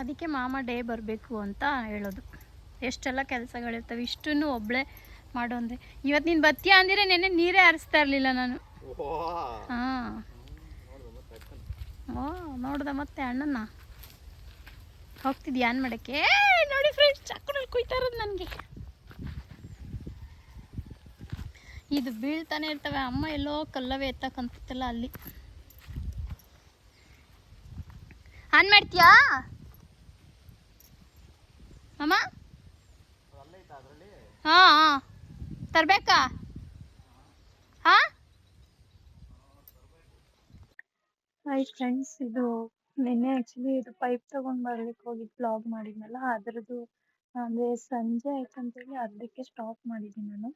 ಅದಕ್ಕೆ ಮಾಮ ಡೇ ಬರಬೇಕು ಅಂತ ಹೇಳೋದು. ಎಷ್ಟೆಲ್ಲ ಕೆಲಸಗಳಿರ್ತವೆ, ಇಷ್ಟನ್ನು ಒಬ್ಬಳೇ ಮಾಡು ಅಂದರೆ. ಇವತ್ತು ನೀನು ಬತ್ತೀಯ ಅಂದಿರೆ ನೆನ್ನೆ ನೀರೇ ಹರಿಸ್ತಾ ಇರಲಿಲ್ಲ ನಾನು. ಹಾಂ, ಓ ನೋಡ್ದೆ ಮತ್ತೆ ಅಣ್ಣನ ಹೋಗ್ತಿದ್ಯಾ ಅನ್ ಮಾಡೋಕ್ಕೆ. ನೋಡಿ ಫ್ರೆಂಡ್ಸ್, ಚಾಕುನಲ್ಲಿ ಕುಯ್ತಾ ಇರೋದು ನನಗೆ. ಇದು ಬೀಳ್ತಾನೆ ಇರ್ತವೆ. ಅಮ್ಮ ಎಲ್ಲೋ ಕಲ್ಲವೇ ಎತ್ತಕ್ಕಂತಿತ್ತಲ್ಲ ಅಲ್ಲಿ. ಆನ್ ಮಾಡ್ತೀಯಾ ಅಮ್ಮ? ಹಾಂ ಹಾಂ, ತರಬೇಕಾ? ಹಾಂ ಹಾಯ್ ಫ್ರೆಂಡ್ಸ್, ಇದು ನಿನ್ನೆ ಆ್ಯಕ್ಚುಲಿ ಇದು ಪೈಪ್ ತೊಗೊಂಡು ಬರ್ಲಿಕ್ಕೆ ಹೋಗಿ ಬ್ಲಾಗ್ ಮಾಡಿದ್ನಲ್ಲ, ಅದರದ್ದು ಅಂದರೆ ಸಂಜೆ ಆಯ್ತಂತೇಳಿ ಅರ್ಧಕ್ಕೆ ಸ್ಟಾಪ್ ಮಾಡಿದ್ದೀನಿ ನಾನು.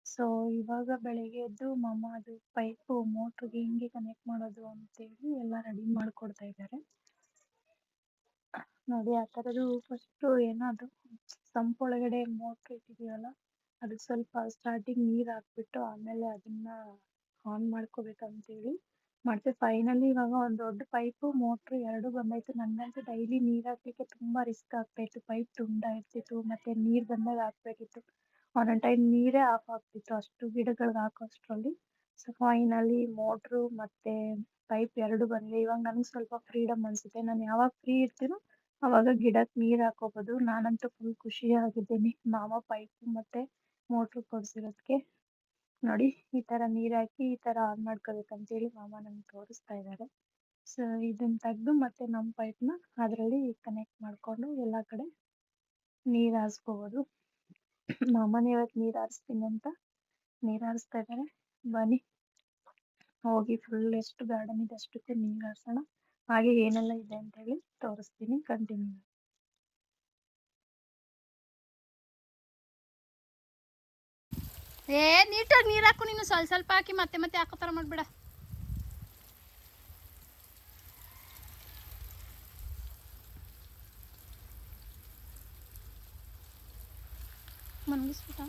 ಸೊ ಇವಾಗ ಬೆಳಗ್ಗೆ ಎದ್ದು ಮಾಮ ಅದು ಪೈಪು ಮೋಟ್ರಿಗೆ ಹಿಂಗೆ ಕನೆಕ್ಟ್ ಮಾಡೋದು ಅಂತೇಳಿ ಎಲ್ಲ ರೆಡಿ ಮಾಡಿಕೊಡ್ತಾ ಇದ್ದಾರೆ. ನೋಡಿ, ಆ ಥರದ್ದು ಫಸ್ಟು ಏನದು ಸಂಪೊಳಗಡೆ ಮೋಟ್ರ್ ಇಟ್ಟಿದ್ದೀವಲ್ಲ, ಅದು ಸ್ವಲ್ಪ ಸ್ಟಾರ್ಟಿಂಗ್ ನೀರು ಹಾಕ್ಬಿಟ್ಟು ಆಮೇಲೆ ಅದನ್ನು ಆನ್ ಮಾಡ್ಕೋಬೇಕಂತೇಳಿ ಮತ್ತೆ ಫೈನಲಿ ಇವಾಗ ಒಂದು ದೊಡ್ಡ ಪೈಪು ಮೋಟ್ರು ಎರಡು ಬಂದಾಯಿತು. ನನಗಂತೂ ಡೈಲಿ ನೀರು ಹಾಕಲಿಕ್ಕೆ ತುಂಬ ರಿಸ್ಕ್ ಆಗ್ತಾಯಿತ್ತು. ಪೈಪ್ ತುಂಡ ಇರ್ತಿತ್ತು, ಮತ್ತು ನೀರು ಬಂದಾಗ ಹಾಕ್ಬೇಕಿತ್ತು. ಒಂದೊಂದು ಟೈಮ್ ನೀರೇ ಆಫ್ ಆಗ್ತಿತ್ತು, ಅಷ್ಟು ಗಿಡಗಳಿಗೆ ಹಾಕೋಷ್ಟರಲ್ಲಿ. ಸೊ ಫೈನಲಿ ಮೋಟ್ರು ಮತ್ತು ಪೈಪ್ ಎರಡು ಬಂದಿದೆ. ಇವಾಗ ನನಗೆ ಸ್ವಲ್ಪ ಫ್ರೀಡಮ್ ಅನಿಸುತ್ತೆ. ನಾನು ಯಾವಾಗ ಫ್ರೀ ಇರ್ತೀನೋ ಆವಾಗ ಗಿಡಕ್ಕೆ ನೀರು ಹಾಕೋಬೋದು. ನಾನಂತೂ ಫುಲ್ ಖುಷಿಯಾಗಿದ್ದೀನಿ ಮಾಮ ಪೈಪು ಮತ್ತು ಮೋಟ್ರು ಕೊಡಿಸಿರೋದಕ್ಕೆ. ನೋಡಿ, ಈ ಥರ ನೀರು ಹಾಕಿ ಈ ಥರ ಆನ್ ಮಾಡ್ಕೋಬೇಕಂತೇಳಿ ಮಾಮ ನನಗೆ ತೋರಿಸ್ತಾ ಇದ್ದಾರೆ. ಸೊ ಇದನ್ನು ತೆಗೆದು ಮತ್ತೆ ನಮ್ಮ ಪೈಪ್ನ ಅದರಲ್ಲಿ ಕನೆಕ್ಟ್ ಮಾಡಿಕೊಂಡು ಎಲ್ಲ ಕಡೆ ನೀರು ಹಾರಿಸ್ಕೋಬೋದು. ಮಾಮನೇ ಇವತ್ತು ನೀರು ಹಾರಿಸ್ತೀನಿ ಅಂತ ನೀರು ಹಾರಿಸ್ತಾ ಇದ್ದಾರೆ. ಬನ್ನಿ ಹೋಗಿ ಫುಲ್ ಎಷ್ಟು ಗಾರ್ಡನ್ ಇದೆ ಅಷ್ಟಕ್ಕೂ ನೀರು ಹಾರಿಸೋಣ. ಹಾಗೆ ಏನೆಲ್ಲ ಇದೆ ಅಂತೇಳಿ ತೋರಿಸ್ತೀನಿ, ಕಂಟಿನ್ಯೂ. ನೀಟಾಗಿ ನೀರು ಹಾಕು ನೀನು. ಸ್ವಲ್ಪ ಸ್ವಲ್ಪ ಹಾಕಿ ಮತ್ತೆ ಮತ್ತೆ ಹಾಕೋ ಥರ ಮಾಡಬೇಡ. ಮನಗಿಸ್ಬಿಟ್ಟ.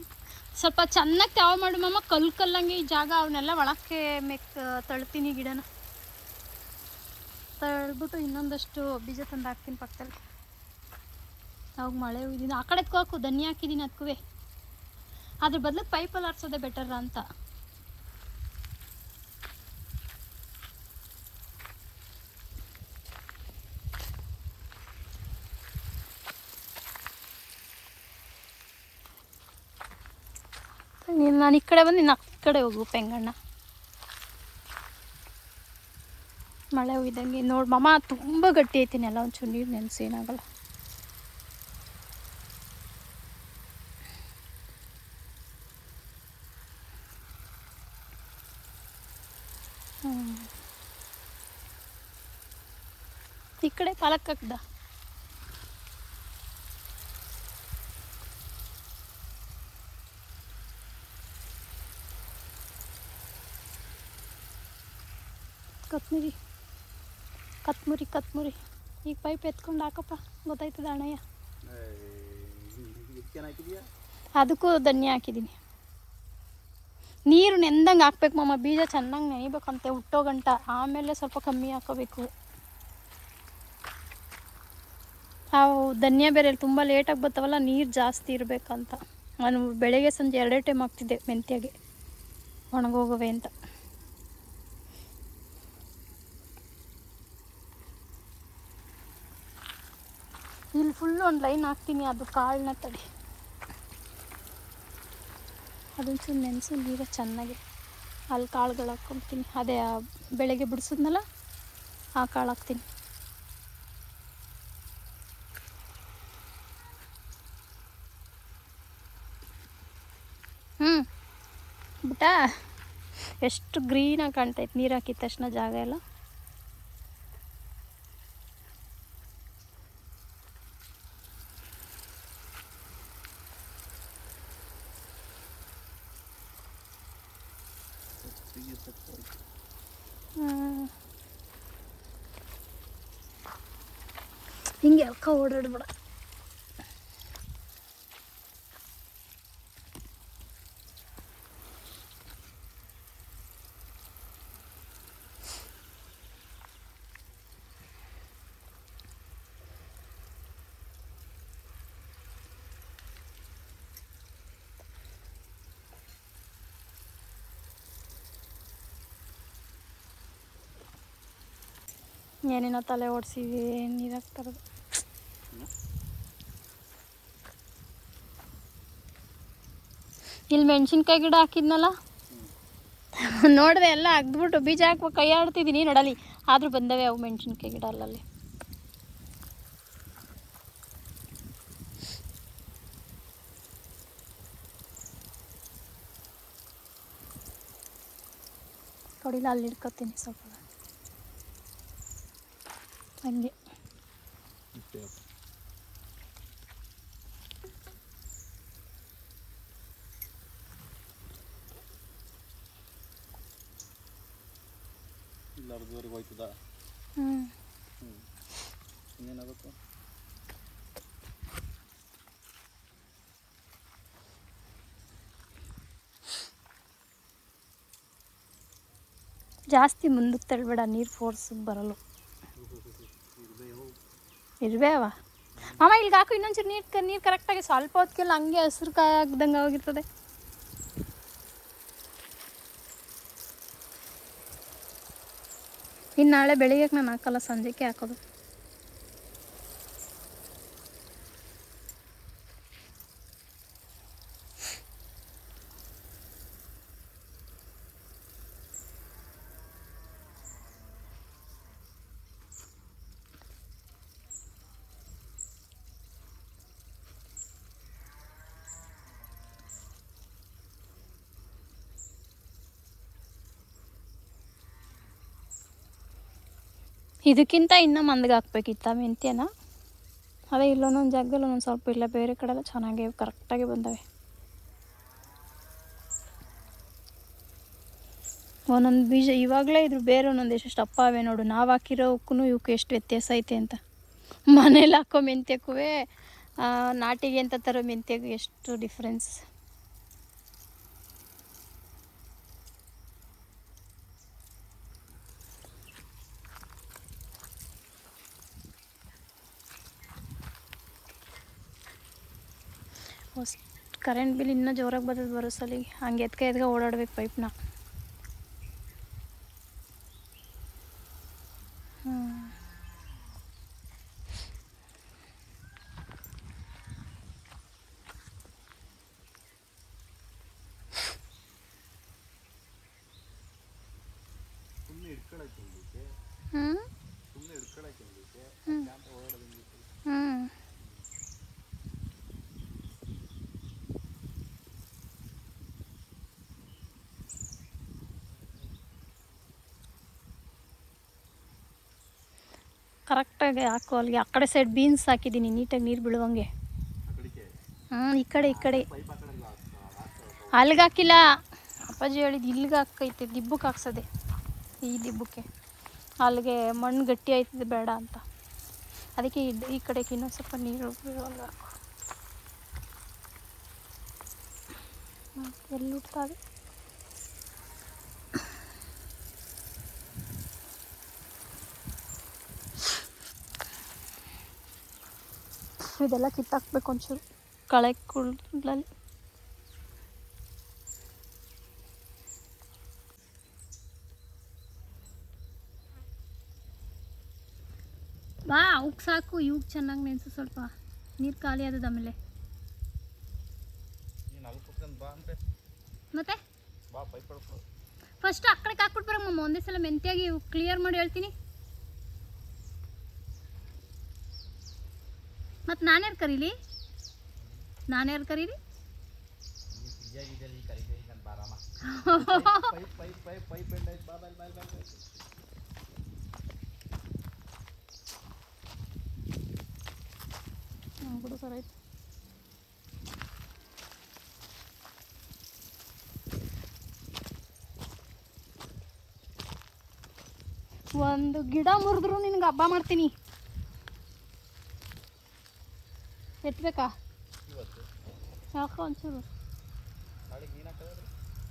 ಸ್ವಲ್ಪ ಚೆನ್ನಾಗಿ ತ್ಯಾವ ಮಾಡು ಮಾಮ, ಕಲ್ಲಂಗೆ ಈ ಜಾಗ ಅವನ್ನೆಲ್ಲ ಒಳಕ್ಕೆ ತಳ್ತೀನಿ. ಗಿಡನ ತಳ್ಬಿಟ್ಟು ಇನ್ನೊಂದಷ್ಟು ಬೀಜ ತಂದು ಹಾಕ್ತೀನಿ ಪಕ್ಕದಲ್ಲಿ. ಅವಾಗ ಮಳೆ ಹೋಗಿದ್ದೀನಿ. ಆ ಕಡೆ ಹಾಕು, ಧನ್ಯ ಹಾಕಿದ್ದೀನಿ ಅದಕ್ಕೂ. ಅದ್ರ ಬದಲು ಪೈಪಲ್ಲಿ ಹಾರಿಸೋದೇ ಬೆಟರ್ ಅಂತ. ನಾನು ಈ ಕಡೆ ಬಂದು ಇನ್ನು ಆ ಕಡೆ ಹೋಗು ಪೆಂಗಣ್ಣ. ಮಳೆ ಹೋಗಿದ್ದಂಗೆ ನೋಡಿ ಮಾಮ, ತುಂಬ ಗಟ್ಟಿ ಐತೀನಿ ಎಲ್ಲ. ಒಂಚೂರು ನೀರು ನೆನೆಸಿ ಏನಾಗಲ್ಲ. ಈ ಕಡೆ ಪಾಲಕ್ ಹಾಕ್ದ. ಕತ್ಮುರಿ ಈಗ ಪೈಪ್ ಎತ್ಕೊಂಡು ಹಾಕಪ್ಪ, ಗೊತ್ತಾಯ್ತದ ಅಣ್ಣಯ್ಯ. ಅದಕ್ಕೂ ಧನ್ಯ ಹಾಕಿದ್ದೀನಿ. ನೀರು ನೆಂದಂಗೆ ಹಾಕ್ಬೇಕು ಮಾಮ, ಬೀಜ ಚೆನ್ನಾಗಿ ನೆನಿಬೇಕಂತೆ ಹುಟ್ಟೋ ಗಂಟ. ಆಮೇಲೆ ಸ್ವಲ್ಪ ಕಮ್ಮಿ ಹಾಕೋಬೇಕು. ಅವು ಧನ್ಯ ಬೇರೆ ತುಂಬ ಲೇಟಾಗಿ ಬರ್ತಾವಲ್ಲ, ನೀರು ಜಾಸ್ತಿ ಇರಬೇಕಂತ. ನಾನು ಬೆಳಗ್ಗೆ ಸಂಜೆ 2 ಟೈಮ್ ಹಾಕ್ತಿದ್ದೆ ಮೆಂತ್ಯಗೆ, ಒಣಗೋಗವೆ ಅಂತ. ಇಲ್ಲಿ ಫುಲ್ಲು ಒಂದು ಲೈನ್ ಹಾಕ್ತೀನಿ. ಅದು ಕಾಳನ್ನ ತಡಿ, ಅದೊಂಚೂರು ನೆನೆಸು ನೀರು ಚೆನ್ನಾಗಿ. ಅಲ್ಲಿ ಕಾಳುಗಳು ಹಾಕ್ಕೊಳ್ತೀನಿ. ಅದೇ ಬೆಳಗ್ಗೆ ಬಿಡಿಸಿದ್ನಲ್ಲ ಆ ಕಾಳು ಹಾಕ್ತೀನಿ. ಬಿಟ್ಟ ಎಷ್ಟು ಗ್ರೀನಾಗಿ ಕಾಣ್ತೈತೆ ನೀರು ಹಾಕಿದ ತಕ್ಷಣ ಜಾಗ ಎಲ್ಲ. ಹಿಂಗೆ ಅಲ್ಕ ಓಡಾಡ್ಬೇಡ. ಏನೇನೋ ತಲೆ ಓಡಿಸಿವಿ ನೀರು ಹಾಕ್ತಾರದು. ಇಲ್ಲಿ ಮೆಣಸಿನ್ಕಾಯಿ ಗಿಡ ಹಾಕಿದ್ನಲ್ಲ ನೋಡಿದೆ, ಎಲ್ಲ ಅಗ್ದ್ಬಿಟ್ಟು ಬೀಜ ಹಾಕ್ಬೇಕು ಕೈ ಆಡ್ತಿದ್ದೀನಿ ನೋಡಲಿ, ಆದರೂ ಬಂದವೆ ಅವು ಮೆಣಸಿನ್ಕಾಯಿ ಗಿಡ ಅಲ್ಲಲ್ಲಿ. ಕೊಡಿಲ್ಲ, ಅಲ್ಲಿ ಇಟ್ಕೊತೀನಿ ಸ್ವಲ್ಪ ಹಂಗೆ. ಇನ್ನೇನಾಗಬೇಕು? ಜಾಸ್ತಿ ಮುಂದಕ್ಕೆ ತಳ್ಬೇಡ, ನೀರು ಫೋರ್ಸ್ ಬರಲ್ಲ. ಇರುವೆ ಅವ ಮಾಮ, ಇಲ್ಲಿಗೆ ಹಾಕು ಇನ್ನೊಂಚೂರು ನೀರು ಕರೆಕ್ಟಾಗಿ. ಸ್ವಲ್ಪ ಹೊತ್ತಿಗೆಲ್ಲ ಹಂಗೆ ಹಸಿರು ಕಾಯಿ ಆಗ್ದಂಗೆ ಆಗಿರ್ತದೆ. ಇನ್ನು ನಾಳೆ ಬೆಳಿಗ್ಗೆ ನಾನು ಹಾಕಲ್ಲ, ಸಂಜೆಗೆ ಹಾಕೋದು. ಇದಕ್ಕಿಂತ ಇನ್ನೂ ಮಂದಗೆ ಹಾಕ್ಬೇಕಿತ್ತ ಮೆಂತ್ಯನ? ಅದೇ ಇಲ್ಲೊಂದೊಂದು ಜಾಗದಲ್ಲಿ ಒಂದೊಂದು ಸ್ವಲ್ಪ ಇಲ್ಲ, ಬೇರೆ ಕಡೆ ಎಲ್ಲ ಚೆನ್ನಾಗಿ ಕರೆಕ್ಟಾಗಿ ಬಂದವೆ. ಒಂದೊಂದು ಬೀಜ ಇವಾಗಲೇ ಇದ್ರ ಬೇರೆ ಒಂದೊಂದು ಎಷ್ಟೆಷ್ಟು ಅಪ್ಪ ಅವೆ ನೋಡು. ನಾವು ಹಾಕಿರೋಕ್ಕೂ ಇವಕ್ಕೆ ಎಷ್ಟು ವ್ಯತ್ಯಾಸ ಐತೆ ಅಂತ. ಮನೇಲಿ ಹಾಕೋ ಮೆಂತ್ಯಕ್ಕೂ ನಾಟಿಗೆ ಅಂತ ತರೋ ಮೆಂತ್ಯಗೂ ಎಷ್ಟು ಡಿಫ್ರೆನ್ಸ್. ಕರೆಂಟ್ ಬಿಲ್ ಇನ್ನೂ ಜೋರಾಗಿ ಬರ್ತದೆ ಬರೋ ಸಲಿಗೆ. ಹಂಗೆ ಎತ್ಕ ಓಡಾಡ್ಬೇಕು ಪೈಪ್ನ. ಕರೆಕ್ಟಾಗಿ ಹಾಕು. ಅಲ್ಲಿಗೆ ಆ ಕಡೆ ಸೈಡ್ ಬೀನ್ಸ್ ಹಾಕಿದ್ದೀನಿ, ನೀಟಾಗಿ ನೀರು ಬೀಳುವಂಗೆ. ಈ ಕಡೆ ಅಲ್ಲಿಗೆ ಹಾಕಿಲ್ಲ. ಅಪ್ಪಾಜಿ ಹೇಳಿದ್ದು ಇಲ್ಲಿಗೆ ಹಾಕೈತೆ, ದಿಬ್ಬಕ್ಕೆ ಹಾಕ್ಸೋದೆ, ಈ ದಿಬ್ಬಕ್ಕೆ. ಅಲ್ಲಿಗೆ ಮಣ್ಣು ಗಟ್ಟಿ ಆಯ್ತದೆ ಬೇಡ ಅಂತ, ಅದಕ್ಕೆ ಈ ಕಡೆಗೆ ಇನ್ನೊಂದು ಸ್ವಲ್ಪ ನೀರು ಬೀಳುವಂಗೆ ಹಾಕು. ಎಲ್ಲಿ ಹುಡ್ತಾವೆ ಇದೆಲ್ಲ ಕಿತ್ತಾಕ್ಬೇಕು ಒಂಚೂರು ಕಳೆ ಕುಳ್ಳಲ್ಲಿ. ಬಾ ಅವಕ್ಕೆ ಸಾಕು, ಇವಾಗ ಚೆನ್ನಾಗಿ ನೆನೆಸು. ಸ್ವಲ್ಪ ನೀರು ಖಾಲಿ ಆದದ ಆಮೇಲೆ ಮತ್ತೆ ಫಸ್ಟ್ ಆ ಕಡೆಗೆ ಹಾಕ್ಬಿಟ್ಟು ಬರಮ್ಮ. ಒಂದೇ ಸಲ ಮೆಂತ್ಯಾಗಿ ಕ್ಲಿಯರ್ ಮಾಡಿ ಹೇಳ್ತೀನಿ. ಮತ್ತು ನಾನ್ಯಾರು ಕರೀಲಿ? ಬಿಡು ಸರ್, ಆಯ್ತು. ಒಂದು ಗಿಡ ಮುರಿದ್ರು ನಿನಗೆ ಹಬ್ಬ ಮಾಡ್ತೀನಿ. ಎತ್ಬೇಕಾ? ಸಾಕು ಒಂಚೂರು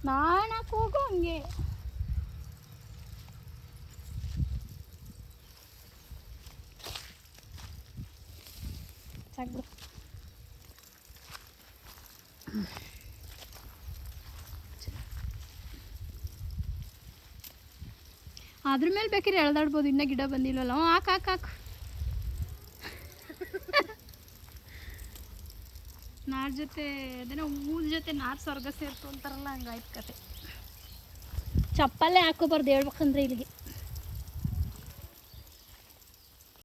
ನಾಣಕ್ಕೆ ಹೋಗು ಹಂಗೆ. ಸಾಕು ಬಿಡು. ಅದ್ರ ಮೇಲೆ ಬೇಕಾದ್ರೆ ಎಳ್ದಾಡ್ಬೋದು, ಇನ್ನೂ ಗಿಡ ಬಂದಿಲ್ಲವಲ್ಲ. ಹಾಕು ಹಾಕು ಹಾಕು. ನಾರ್ ಜೊತೆ ಅದೇನೋ ಹೂದ ಜೊತೆ ನಾರ್ ಸ್ವರ್ಗ ಸೇರ್ತು ಅಂತಾರಲ್ಲ, ಹಂಗಾಯ್ತು ಕತೆ. ಚಪ್ಪಲ್ಲೇ ಹಾಕೋಬಾರ್ದು ಹೇಳ್ಬೇಕಂದ್ರೆ ಇಲ್ಲಿಗೆ.